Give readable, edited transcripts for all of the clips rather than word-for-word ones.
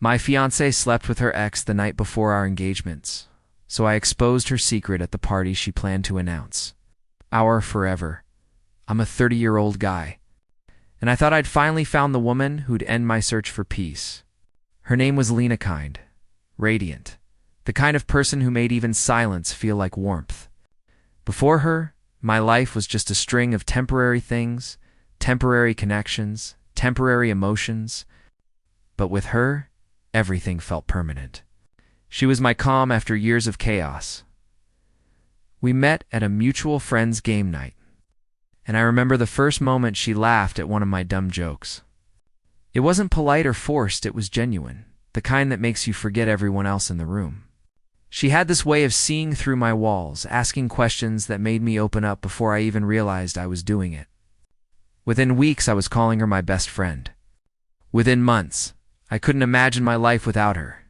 My fiancée slept with her ex the night before our engagements, so I exposed her secret at the party she planned to announce. Our forever. I'm a 30-year-old guy, and I thought I'd finally found the woman who'd end my search for peace. Her name was Lena Kind, radiant, the kind of person who made even silence feel like warmth. Before her, my life was just a string of temporary things, temporary connections, temporary emotions. But with her, everything felt permanent. She was my calm after years of chaos. We met at a mutual friend's game night, and I remember the first moment she laughed at one of my dumb jokes. It wasn't polite or forced, it was genuine, the kind that makes you forget everyone else in the room. She had this way of seeing through my walls, asking questions that made me open up before I even realized I was doing it. Within weeks, I was calling her my best friend. Within months, I couldn't imagine my life without her.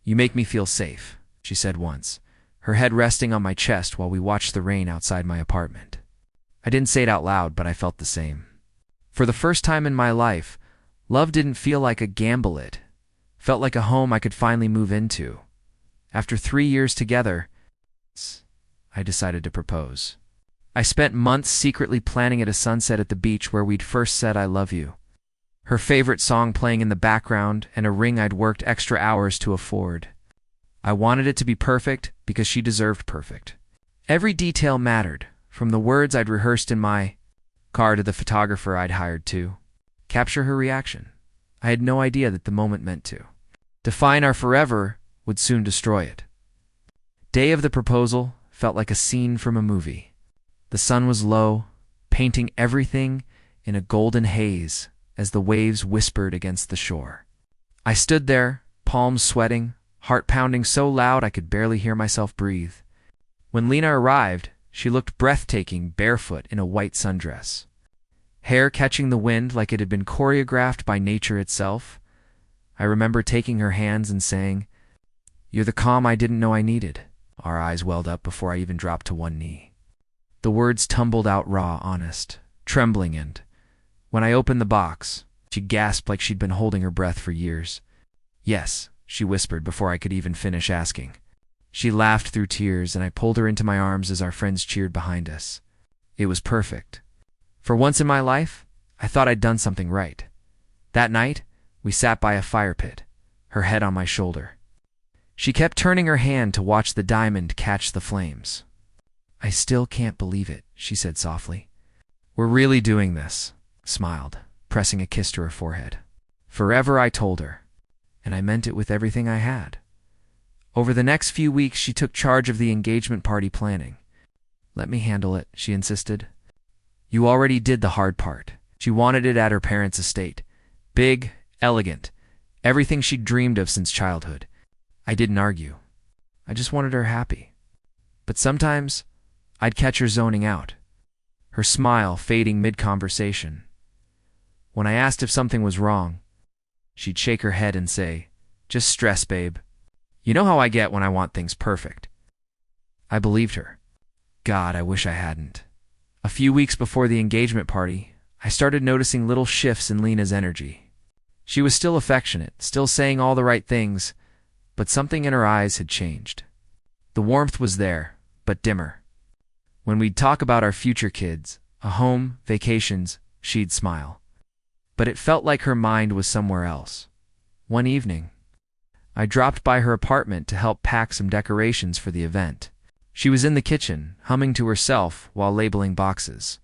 "You make me feel safe," she said once, her head resting on my chest while we watched the rain outside my apartment. I didn't say it out loud, but I felt the same. For the first time in my life, love didn't feel like a gamble. It felt like a home I could finally move into. After 3 years together, I decided to propose. I spent months secretly planning at a sunset at the beach where we'd first said "I love you." Her favorite song playing in the background and a ring I'd worked extra hours to afford. I wanted it to be perfect because she deserved perfect. Every detail mattered, from the words I'd rehearsed in my car to the photographer I'd hired to capture her reaction. I had no idea that the moment meant to define our forever would soon destroy it. Day of the proposal felt like a scene from a movie. The sun was low, painting everything in a golden haze as the waves whispered against the shore. I stood there, palms sweating, heart pounding so loud I could barely hear myself breathe. When Lena arrived, she looked breathtaking, barefoot in a white sundress. Hair catching the wind like it had been choreographed by nature itself. I remember taking her hands and saying, "You're the calm I didn't know I needed." Our eyes welled up before I even dropped to one knee. The words tumbled out raw, honest, trembling, and when I opened the box, she gasped like she'd been holding her breath for years. "Yes," she whispered before I could even finish asking. She laughed through tears, and I pulled her into my arms as our friends cheered behind us. It was perfect. For once in my life, I thought I'd done something right. That night, we sat by a fire pit, her head on my shoulder. She kept turning her hand to watch the diamond catch the flames. "I still can't believe it," she said softly. "We're really doing this," smiled, pressing a kiss to her forehead. "Forever," I told her, and I meant it with everything I had. Over the next few weeks, she took charge of the engagement party planning. "Let me handle it," she insisted. "You already did the hard part." She wanted it at her parents' estate. Big, elegant, everything she'd dreamed of since childhood. I didn't argue. I just wanted her happy. But sometimes, I'd catch her zoning out, her smile fading mid-conversation. When I asked if something was wrong, she'd shake her head and say, "Just stress, babe. You know how I get when I want things perfect." I believed her. God, I wish I hadn't. A few weeks before the engagement party, I started noticing little shifts in Lena's energy. She was still affectionate, still saying all the right things, but something in her eyes had changed. The warmth was there, but dimmer. When we'd talk about our future kids, a home, vacations, she'd smile. But it felt like her mind was somewhere else. One evening, I dropped by her apartment to help pack some decorations for the event. She was in the kitchen, humming to herself while labeling boxes.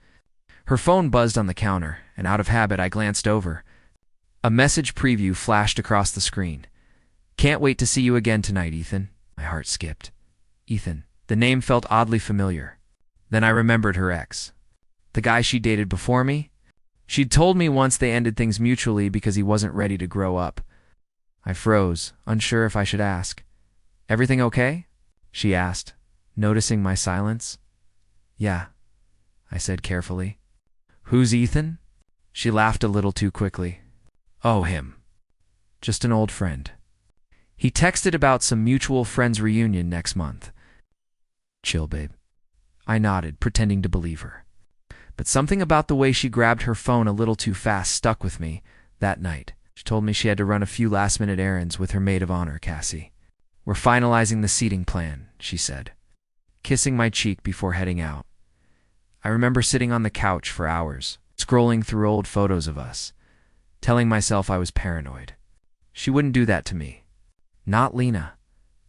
Her phone buzzed on the counter, and out of habit I glanced over. A message preview flashed across the screen. "Can't wait to see you again tonight, Ethan." My heart skipped. Ethan. The name felt oddly familiar. Then I remembered her ex. The guy she dated before me? She'd told me once they ended things mutually because he wasn't ready to grow up. I froze, unsure if I should ask. "Everything okay?" she asked, noticing my silence. "Yeah," I said carefully. "Who's Ethan?" She laughed a little too quickly. "Oh, him. Just an old friend. He texted about some mutual friends reunion next month." "Chill, babe." I nodded, pretending to believe her. But something about the way she grabbed her phone a little too fast stuck with me that night. She told me she had to run a few last-minute errands with her maid of honor, Cassie. We're finalizing the seating plan, she said, kissing my cheek before heading out. I remember sitting on the couch for hours, scrolling through old photos of us, telling myself I was paranoid. She wouldn't do that to me. Not Lena.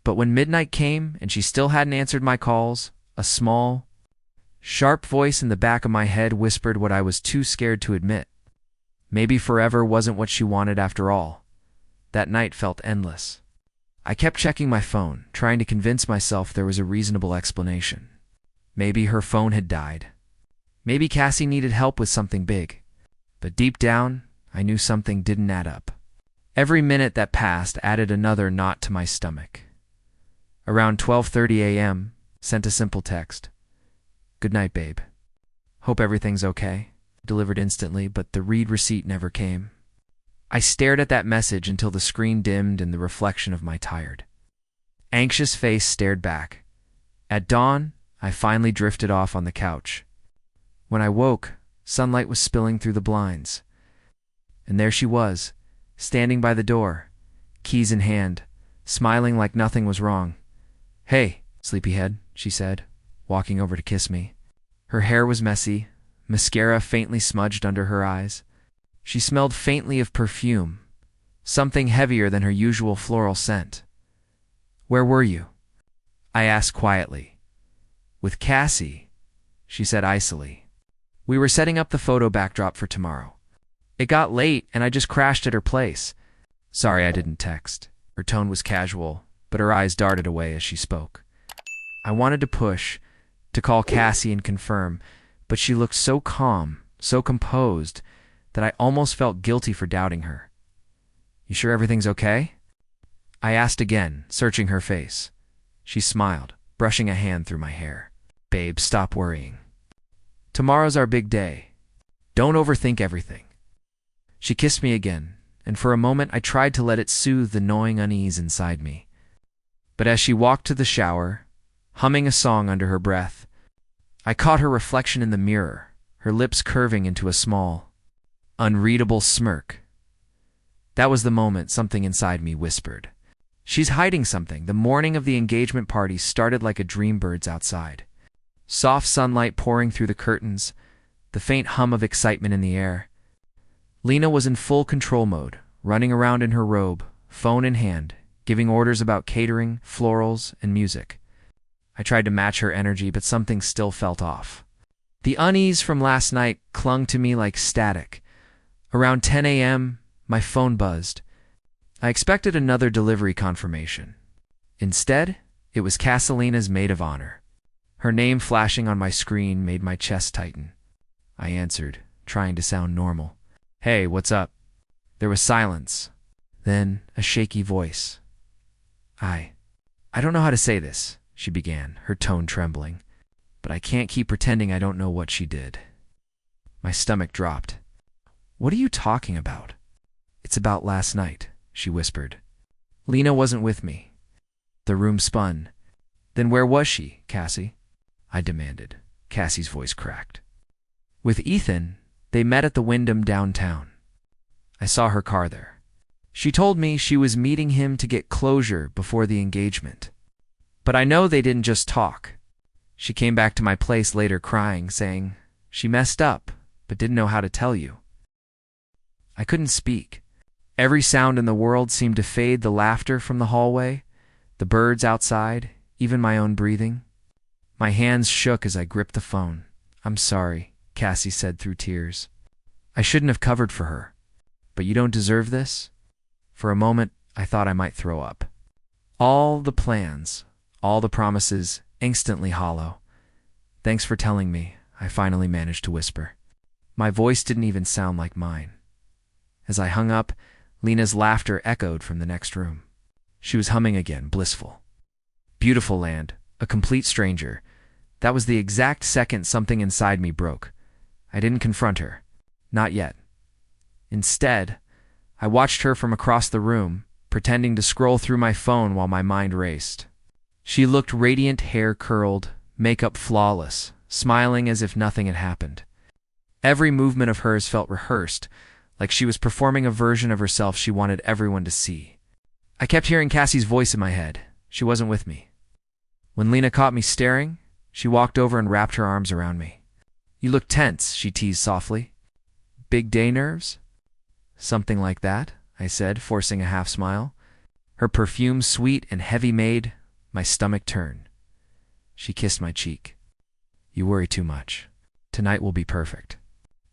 But when midnight came and she still hadn't answered my calls, a small, sharp voice in the back of my head whispered what I was too scared to admit. Maybe forever wasn't what she wanted after all. That night felt endless. I kept checking my phone, trying to convince myself there was a reasonable explanation. Maybe her phone had died. Maybe Cassie needed help with something big. But deep down, I knew something didn't add up. Every minute that passed added another knot to my stomach. Around 12:30 a.m., sent a simple text. "Good night, babe. Hope everything's okay." Delivered instantly, but the read receipt never came. I stared at that message until the screen dimmed and the reflection of my tired, anxious face stared back. At dawn, I finally drifted off on the couch. When I woke, sunlight was spilling through the blinds. And there she was, standing by the door, keys in hand, smiling like nothing was wrong. "Hey, sleepyhead," she said, walking over to kiss me. Her hair was messy, mascara faintly smudged under her eyes. She smelled faintly of perfume, something heavier than her usual floral scent. "Where were you?" I asked quietly. "With Cassie," she said icily. "We were setting up the photo backdrop for tomorrow. It got late and I just crashed at her place." Sorry I didn't text. Her tone was casual, but her eyes darted away as she spoke. I wanted to push, to call Cassie and confirm, but she looked so calm, so composed, that I almost felt guilty for doubting her. "You sure everything's okay?" I asked again, searching her face. She smiled, brushing a hand through my hair. "Babe, stop worrying. Tomorrow's our big day. Don't overthink everything." She kissed me again, and for a moment I tried to let it soothe the gnawing unease inside me. But as she walked to the shower, humming a song under her breath, I caught her reflection in the mirror, her lips curving into a small, unreadable smirk. That was the moment something inside me whispered, "She's hiding something." The morning of the engagement party started like a dream bird's outside. Soft sunlight pouring through the curtains, the faint hum of excitement in the air. Lena was in full control mode, running around in her robe, phone in hand, giving orders about catering, florals, and music. I tried to match her energy, but something still felt off. The unease from last night clung to me like static. Around 10 a.m., my phone buzzed. I expected another delivery confirmation. Instead, it was Casalina's maid of honor. Her name flashing on my screen made my chest tighten. I answered, trying to sound normal. "Hey, what's up?" There was silence. Then a shaky voice. I don't know how to say this," she began, her tone trembling. "But I can't keep pretending I don't know what she did." My stomach dropped. "What are you talking about?" "It's about last night," she whispered. "Lena wasn't with me." The room spun. "Then where was she, Cassie?" I demanded. Cassie's voice cracked. "With Ethan. They met at the Wyndham downtown. I saw her car there. She told me she was meeting him to get closure before the engagement. But I know they didn't just talk. She came back to my place later crying, saying she messed up, but didn't know how to tell you." I couldn't speak. Every sound in the world seemed to fade, the laughter from the hallway, the birds outside, even my own breathing. My hands shook as I gripped the phone. "I'm sorry," Cassie said through tears. "I shouldn't have covered for her. But you don't deserve this?" For a moment, I thought I might throw up. All the plans, all the promises, instantly hollow. "Thanks for telling me," I finally managed to whisper. My voice didn't even sound like mine. As I hung up, Lena's laughter echoed from the next room. She was humming again, blissful. "Beautiful land, a complete stranger." That was the exact second something inside me broke. I didn't confront her. Not yet. Instead, I watched her from across the room, pretending to scroll through my phone while my mind raced. She looked radiant, hair curled, makeup flawless, smiling as if nothing had happened. Every movement of hers felt rehearsed, like she was performing a version of herself she wanted everyone to see. I kept hearing Cassie's voice in my head. She wasn't with me. When Lena caught me staring, she walked over and wrapped her arms around me. "You look tense," she teased softly. "Big day nerves?" "Something like that," I said, forcing a half smile. Her perfume sweet and heavy made my stomach turn. She kissed my cheek. "You worry too much. Tonight will be perfect."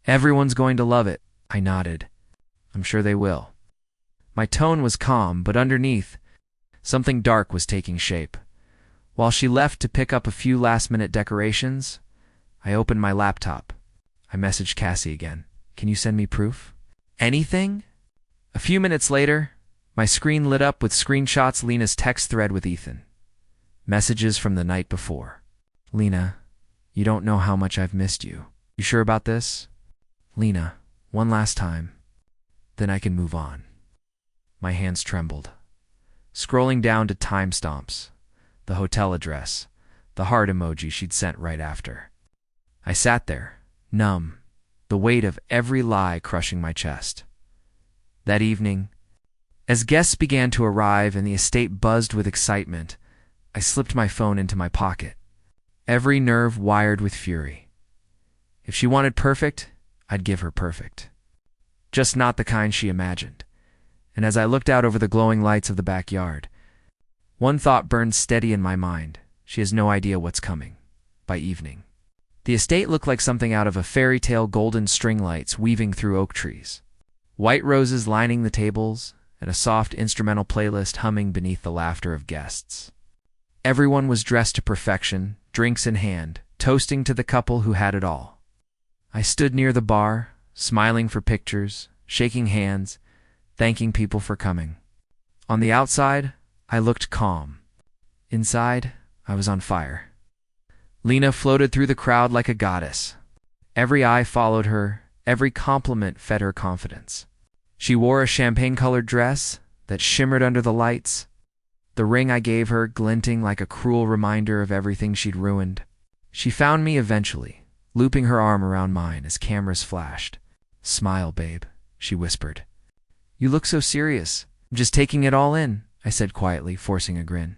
"Everyone's going to love it," I nodded. "I'm sure they will." My tone was calm, but underneath, something dark was taking shape. While she left to pick up a few last-minute decorations, I opened my laptop. I messaged Cassie again. "Can you send me proof?" "Anything?" A few minutes later, my screen lit up with screenshots Lena's text thread with Ethan. Messages from the night before. "Lena, you don't know how much I've missed you. You sure about this? Lena, one last time. Then I can move on." My hands trembled. Scrolling down to timestamps, the hotel address, the heart emoji she'd sent right after. I sat there, numb, the weight of every lie crushing my chest. That evening, as guests began to arrive and the estate buzzed with excitement, I slipped my phone into my pocket, every nerve wired with fury. If she wanted perfect, I'd give her perfect. Just not the kind she imagined. And as I looked out over the glowing lights of the backyard, one thought burned steady in my mind. She has no idea what's coming. By evening, the estate looked like something out of a fairy tale, golden string lights weaving through oak trees, white roses lining the tables, and a soft instrumental playlist humming beneath the laughter of guests. Everyone was dressed to perfection, drinks in hand, toasting to the couple who had it all. I stood near the bar, smiling for pictures, shaking hands, thanking people for coming. On the outside, I looked calm. Inside, I was on fire. Lena floated through the crowd like a goddess. Every eye followed her, every compliment fed her confidence. She wore a champagne-colored dress that shimmered under the lights, the ring I gave her glinting like a cruel reminder of everything she'd ruined. She found me eventually, looping her arm around mine as cameras flashed. "Smile, babe," she whispered. "You look so serious." "I'm just taking it all in," I said quietly, forcing a grin.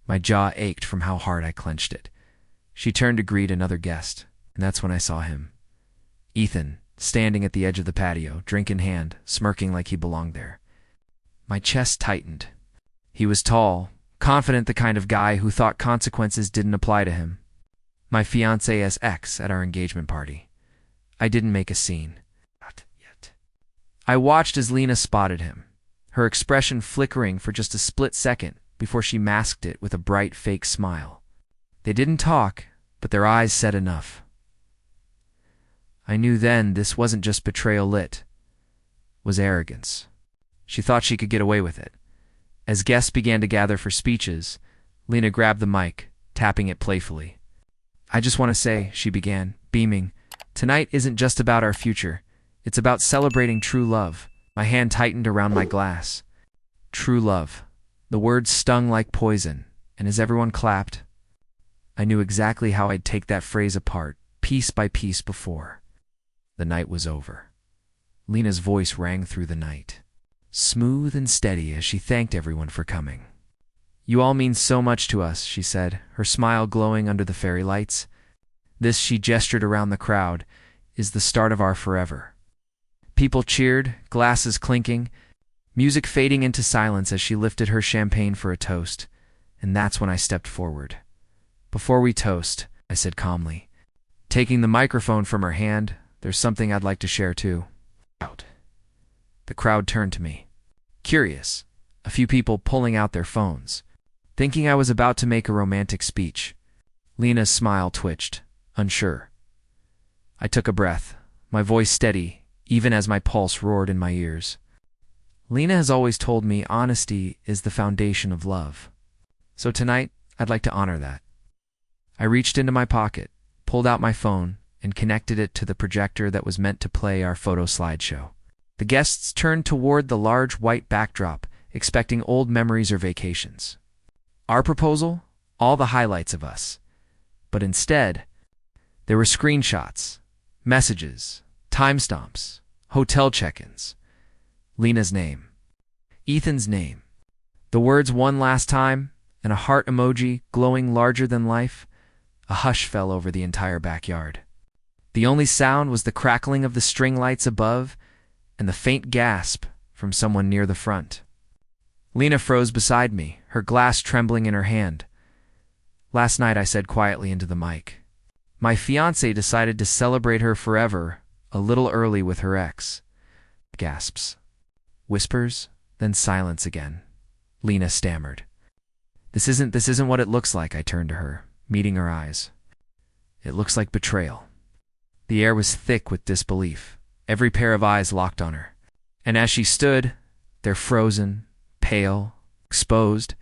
My jaw ached from how hard I clenched it. She turned to greet another guest, and that's when I saw him. Ethan, standing at the edge of the patio, drink in hand, smirking like he belonged there. My chest tightened. He was tall, confident, the kind of guy who thought consequences didn't apply to him. My fiancée's ex at our engagement party. I didn't make a scene. Not yet. I watched as Lena spotted him, her expression flickering for just a split second before she masked it with a bright fake smile. They didn't talk, but their eyes said enough. I knew then this wasn't just betrayal, it was arrogance. She thought she could get away with it. As guests began to gather for speeches, Lena grabbed the mic, tapping it playfully. "I just want to say," she began, beaming, "tonight isn't just about our future. It's about celebrating true love." My hand tightened around my glass. True love. The words stung like poison, and as everyone clapped, I knew exactly how I'd take that phrase apart, piece by piece before. The night was over. Lena's voice rang through the night, smooth and steady as she thanked everyone for coming. "You all mean so much to us," she said, her smile glowing under the fairy lights. "This," she gestured around the crowd, "is the start of our forever." People cheered, glasses clinking, music fading into silence as she lifted her champagne for a toast, and that's when I stepped forward. "Before we toast," I said calmly, taking the microphone from her hand, "there's something I'd like to share too." The crowd turned to me, curious, a few people pulling out their phones, thinking I was about to make a romantic speech. Lena's smile twitched, unsure. I took a breath, my voice steady, even as my pulse roared in my ears. Lena has always told me honesty is the foundation of love. So tonight, I'd like to honor that. I reached into my pocket, pulled out my phone, and connected it to the projector that was meant to play our photo slideshow. The guests turned toward the large white backdrop, expecting old memories or vacations. Our proposal, all the highlights of us. But instead, there were screenshots, messages, timestamps, Hotel check-ins. Lena's name. Ethan's name. The words "one last time" and a heart emoji glowing larger than life. A hush fell over the entire backyard. The only sound was the crackling of the string lights above and the faint gasp from someone near the front. Lena froze beside me, her glass trembling in her hand. "Last night," I said quietly into the mic, "my fiancée decided to celebrate her forever a little early with her ex." Gasps. Whispers, then silence again. Lena stammered. This isn't what it looks like," I turned to her, meeting her eyes. "It looks like betrayal." The air was thick with disbelief. Every pair of eyes locked on her. And as she stood, there frozen, pale, exposed,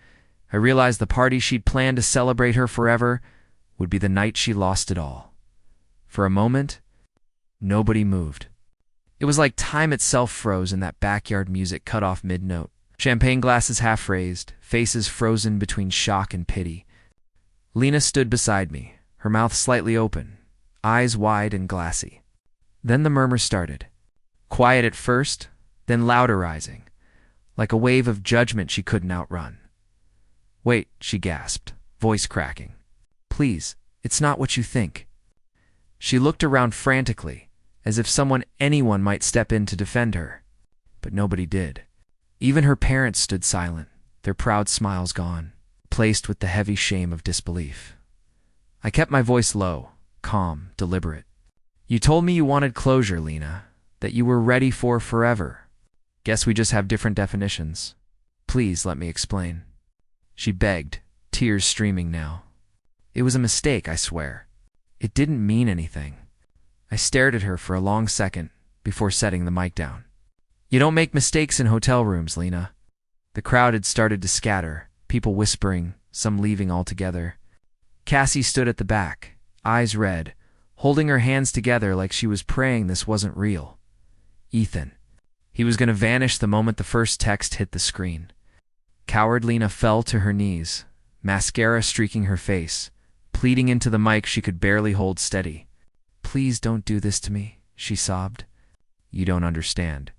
I realized the party she'd planned to celebrate her forever would be the night she lost it all. For a moment, nobody moved. It was like time itself froze and that backyard music cut off mid-note. Champagne glasses half raised, faces frozen between shock and pity. Lena stood beside me, her mouth slightly open, eyes wide and glassy. Then the murmur started. Quiet at first, then louder rising, like a wave of judgment she couldn't outrun. "Wait," she gasped, voice cracking. "Please, it's not what you think." She looked around frantically, as if anyone might step in to defend her. But nobody did. Even her parents stood silent, their proud smiles gone, placed with the heavy shame of disbelief. I kept my voice low, calm, deliberate. "You told me you wanted closure, Lena, that you were ready for forever. Guess we just have different definitions. Please let me explain." She begged, tears streaming now. "It was a mistake, I swear. It didn't mean anything." I stared at her for a long second before setting the mic down. "You don't make mistakes in hotel rooms, Lena." The crowd had started to scatter, people whispering, some leaving altogether. Cassie stood at the back, eyes red, holding her hands together like she was praying this wasn't real. Ethan. He was going to vanish the moment the first text hit the screen. Coward Lena fell to her knees, mascara streaking her face, pleading into the mic she could barely hold steady. "Please don't do this to me," she sobbed. "You don't understand."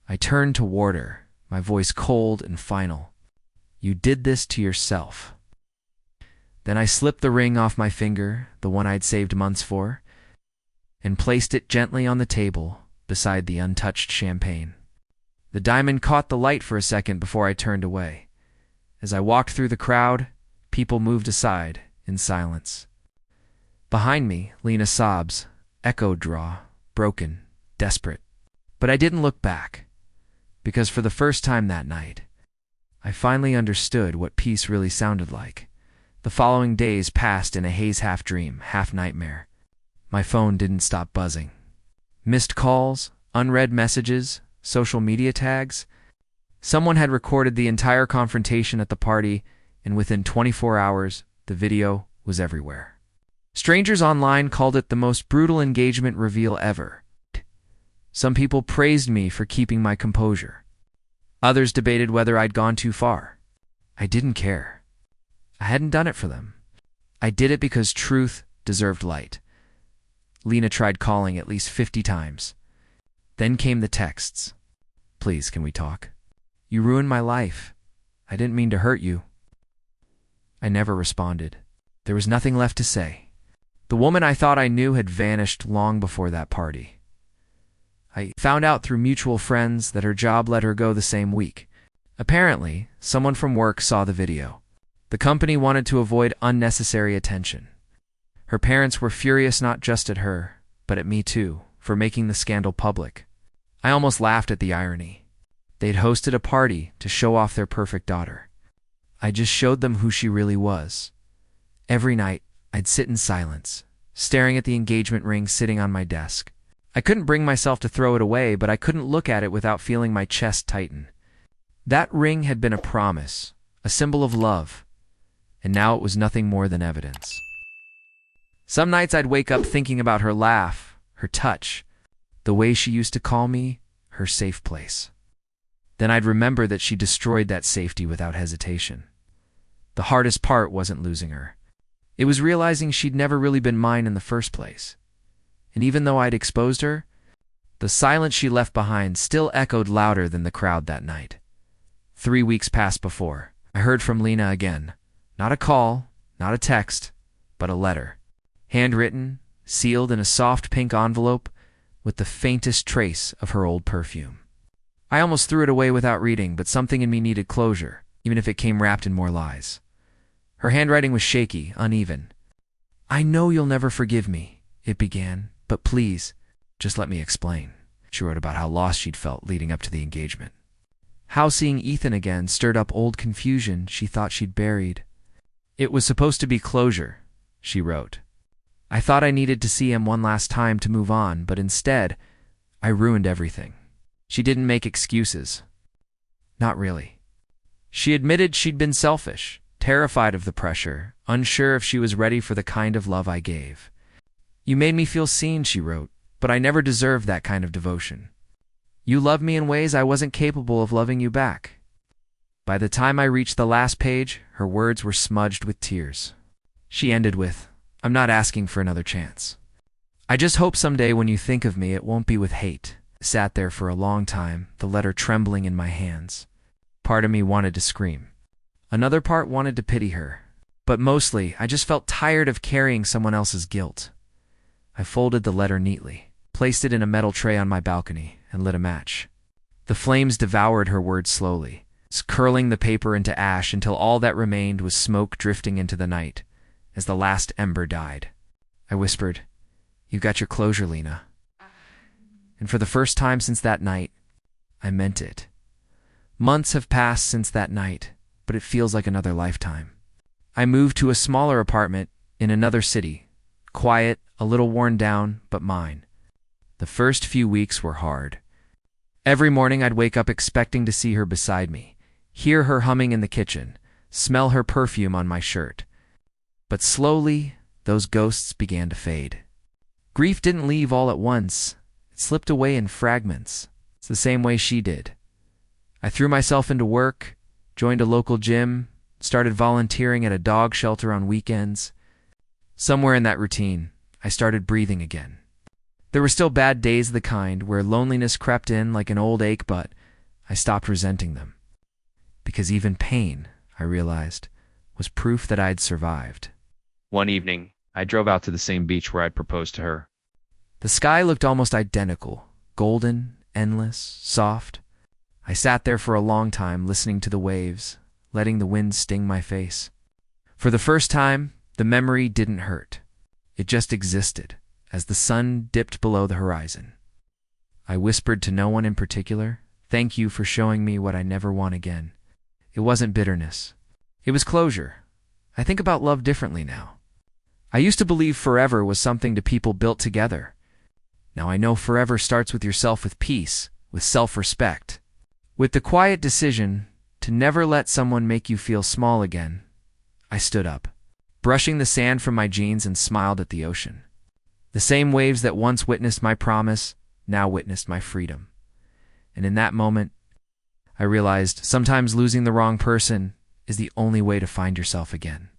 I turned toward her, my voice cold and final. "You did this to yourself." Then I slipped the ring off my finger, the one I'd saved months for, and placed it gently on the table beside the untouched champagne. The diamond caught the light for a second before I turned away. As I walked through the crowd, people moved aside in silence. Behind me, Lena's sobs echoed broken, desperate. But I didn't look back, because for the first time that night, I finally understood what peace really sounded like. The following days passed in a haze, half dream, half nightmare. My phone didn't stop buzzing. Missed calls, unread messages, social media tags. Someone had recorded the entire confrontation at the party, and within 24 hours, the video was everywhere. Strangers online called it the most brutal engagement reveal ever. Some people praised me for keeping my composure. Others debated whether I'd gone too far. I didn't care. I hadn't done it for them. I did it because truth deserved light. Lena tried calling at least 50 times. Then came the texts. "Please, can we talk? You ruined my life. I didn't mean to hurt you." I never responded. There was nothing left to say. The woman I thought I knew had vanished long before that party. I found out through mutual friends that her job let her go the same week. Apparently, someone from work saw the video. The company wanted to avoid unnecessary attention. Her parents were furious not just at her, but at me too, for making the scandal public. I almost laughed at the irony. They'd hosted a party to show off their perfect daughter. I just showed them who she really was. Every night, I'd sit in silence, staring at the engagement ring sitting on my desk. I couldn't bring myself to throw it away, but I couldn't look at it without feeling my chest tighten. That ring had been a promise, a symbol of love, and now it was nothing more than evidence. Some nights I'd wake up thinking about her laugh, her touch, the way she used to call me her safe place. Then I'd remember that she destroyed that safety without hesitation. The hardest part wasn't losing her. It was realizing she'd never really been mine in the first place. And even though I'd exposed her, The silence she left behind still echoed louder than the crowd that night. 3 weeks passed before I heard from Lena again. Not a call, not a text, but a letter. Handwritten, sealed in a soft pink envelope, with the faintest trace of her old perfume. I almost threw it away without reading, but something in me needed closure, even if it came wrapped in more lies. Her handwriting was shaky, uneven. "I know you'll never forgive me," it began, "but please, just let me explain." She wrote about how lost she'd felt leading up to the engagement. How seeing Ethan again stirred up old confusion she thought she'd buried. It was supposed to be closure, she wrote. I thought I needed to see him one last time to move on, but instead, I ruined everything. She didn't make excuses. Not really. She admitted she'd been selfish, terrified of the pressure, unsure if she was ready for the kind of love I gave. "You made me feel seen," she wrote, "but I never deserved that kind of devotion. You loved me in ways I wasn't capable of loving you back." By the time I reached the last page, her words were smudged with tears. She ended with, "I'm not asking for another chance. I just hope someday when you think of me, it won't be with hate." I sat there for a long time, the letter trembling in my hands. Part of me wanted to scream. Another part wanted to pity her. But mostly, I just felt tired of carrying someone else's guilt. I folded the letter neatly, placed it in a metal tray on my balcony, and lit a match. The flames devoured her words slowly, curling the paper into ash until all that remained was smoke drifting into the night. As the last ember died, I whispered, "You got your closure, Lena." And for the first time since that night, I meant it. Months have passed since that night, but it feels like another lifetime. I moved to a smaller apartment in another city, quiet, a little worn down, but mine. The first few weeks were hard. Every morning I'd wake up expecting to see her beside me, hear her humming in the kitchen, smell her perfume on my shirt. But slowly, those ghosts began to fade. Grief didn't leave all at once. It slipped away in fragments. It's the same way she did. I threw myself into work, joined a local gym, started volunteering at a dog shelter on weekends. Somewhere in that routine, I started breathing again. There were still bad days of the kind where loneliness crept in like an old ache, but I stopped resenting them. Because even pain, I realized, was proof that I'd survived. One evening, I drove out to the same beach where I'd proposed to her. The sky looked almost identical, golden, endless, soft. I sat there for a long time listening to the waves, letting the wind sting my face. For the first time, the memory didn't hurt. It just existed, as the sun dipped below the horizon. I whispered to no one in particular, "Thank you for showing me what I never want again." It wasn't bitterness. It was closure. I think about love differently now. I used to believe forever was something to people built together. Now I know forever starts with yourself, with peace, with self-respect. With the quiet decision to never let someone make you feel small again, I stood up, brushing the sand from my jeans, and smiled at the ocean. The same waves that once witnessed my promise now witnessed my freedom. And in that moment, I realized sometimes losing the wrong person is the only way to find yourself again.